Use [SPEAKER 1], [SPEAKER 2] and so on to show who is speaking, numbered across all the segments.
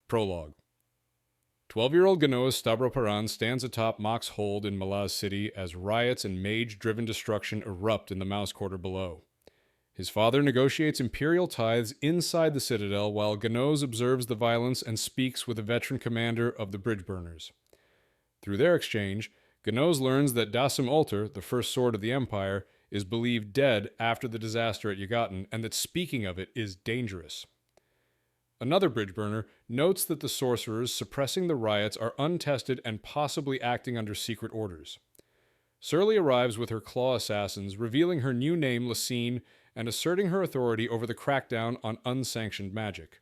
[SPEAKER 1] Prologue. 12-year-old Ganoa's Stavroparan stands atop Mock's hold in Malaz City as riots and mage-driven destruction erupt in the Mouse Quarter below. His father negotiates imperial tithes inside the citadel while Ganoes observes the violence and speaks with a veteran commander of the Bridgeburners. Through their exchange, Ganoes learns that Dasim Ulter, the first sword of the Empire, is believed dead after the disaster at Yagaten, and that speaking of it is dangerous. Another Bridgeburner notes that the sorcerers suppressing the riots are untested and possibly acting under secret orders. Surly arrives with her claw assassins, revealing her new name Laseen and asserting her authority over the crackdown on unsanctioned magic.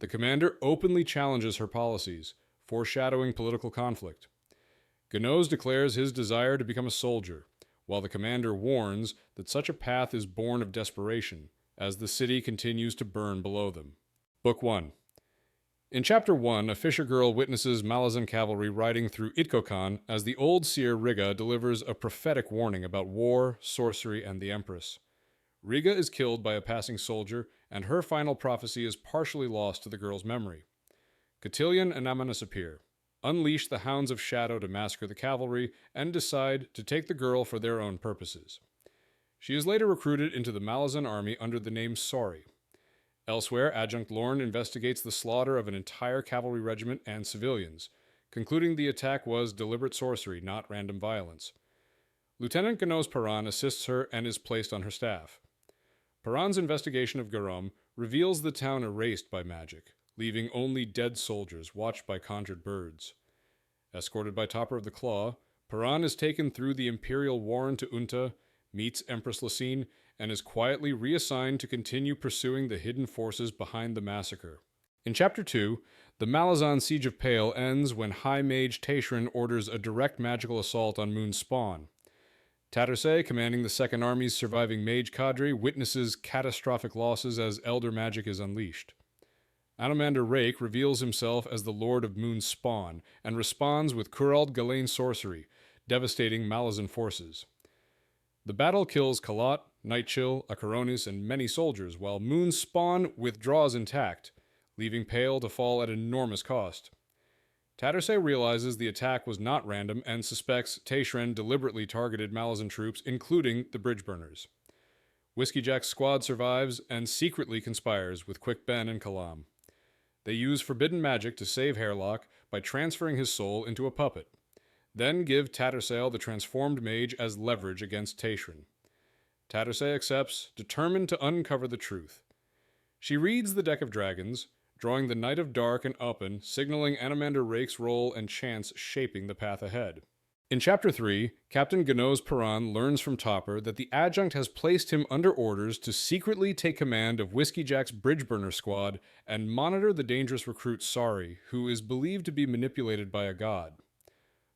[SPEAKER 1] The commander openly challenges her policies, foreshadowing political conflict. Ganoes declares his desire to become a soldier, while the commander warns that such a path is born of desperation, as the city continues to burn below them. Book 1. In Chapter 1, a fisher girl witnesses Malazan cavalry riding through Itkokan as the old seer Riga delivers a prophetic warning about war, sorcery, and the Empress. Riga is killed by a passing soldier, and her final prophecy is partially lost to the girl's memory. Cotillion and Amanus appear, unleash the Hounds of Shadow to massacre the cavalry, and decide to take the girl for their own purposes. She is later recruited into the Malazan army under the name Sori. Elsewhere, Adjunct Lorne investigates the slaughter of an entire cavalry regiment and civilians, concluding the attack was deliberate sorcery, not random violence. Lieutenant Ganoes Paran assists her and is placed on her staff. Paran's investigation of Garum reveals the town erased by magic, leaving only dead soldiers watched by conjured birds. Escorted by Topper of the Claw, Paran is taken through the Imperial Warren to Unta, meets Empress Laseen, and is quietly reassigned to continue pursuing the hidden forces behind the massacre. In Chapter 2, the Malazan Siege of Pale ends when High Mage Taishran orders a direct magical assault on Moon's spawn. Tattersay, commanding the Second Army's surviving mage cadre, witnesses catastrophic losses as Elder Magic is unleashed. Anomander Rake reveals himself as the Lord of Moon's spawn, and responds with Kurald Galen sorcery, devastating Malazan forces. The battle kills Kalat, Nightchill, Acheronis, and many soldiers, while Moon's spawn withdraws intact, leaving Pale to fall at enormous cost. Tattersay realizes the attack was not random and suspects Taishran deliberately targeted Malazan troops, including the Bridgeburners. Whiskey Jack's squad survives and secretly conspires with Quick Ben and Kalam. They use forbidden magic to save Hairlock by transferring his soul into a puppet, then give Tattersay the transformed mage as leverage against Taishran. Tattersay accepts, determined to uncover the truth. She reads the deck of dragons, drawing the Knight of Dark and Uppen, signaling Anomander Rake's role and chance shaping the path ahead. In Chapter 3, Captain Ganoes Paran learns from Topper that the adjunct has placed him under orders to secretly take command of Whiskey Jack's Bridgeburner squad and monitor the dangerous recruit Sari, who is believed to be manipulated by a god.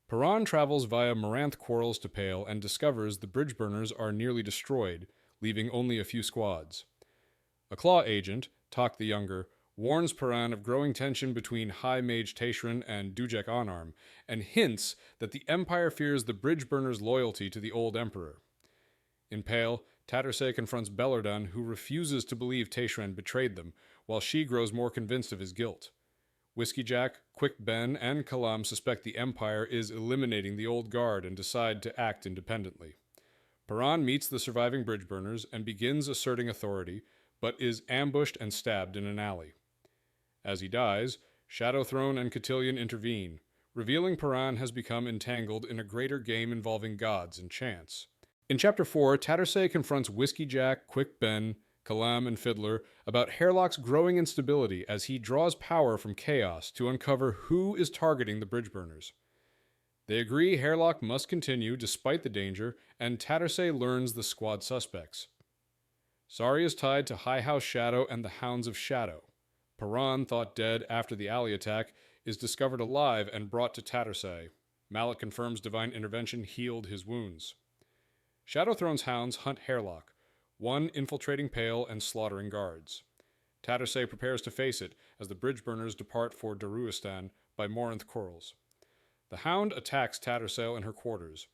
[SPEAKER 1] Paran travels via Moranth Quarrels to Pale and discovers the Bridgeburners are nearly destroyed, leaving only a few squads. A Claw agent, Tok the Younger, warns Paran of growing tension between High Mage Taishran and Dujek Onarm, and hints that the Empire fears the Bridgeburners' loyalty to the old Emperor. In Pale, Tattersay confronts Bellardan, who refuses to believe Taishran betrayed them, while she grows more convinced of his guilt. Whiskey Jack, Quick Ben, and Kalam suspect the Empire is eliminating the old guard and decide to act independently. Paran meets the surviving Bridgeburners and begins asserting authority, but is ambushed and stabbed in an alley. As he dies, Shadowthrone and Cotillion intervene, revealing Paran has become entangled in a greater game involving gods and chance. In Chapter 4, Tattersay confronts Whiskey Jack, Quick Ben, Kalam, and Fiddler about Hairlock's growing instability as he draws power from chaos to uncover who is targeting the Bridgeburners. They agree Hairlock must continue despite the danger, and Tattersay learns the squad suspects. Sari is tied to High House Shadow and the Hounds of Shadow. Paran, thought dead after the alley attack, is discovered alive and brought to Tattersay. Mallet confirms divine intervention healed his wounds. Shadowthrone's hounds hunt Hairlock, one infiltrating Pale and slaughtering guards. Tattersay prepares to face it as the Bridgeburners depart for Darujhistan by Moranth Quarrels. The Hound attacks Tattersay in her quarters,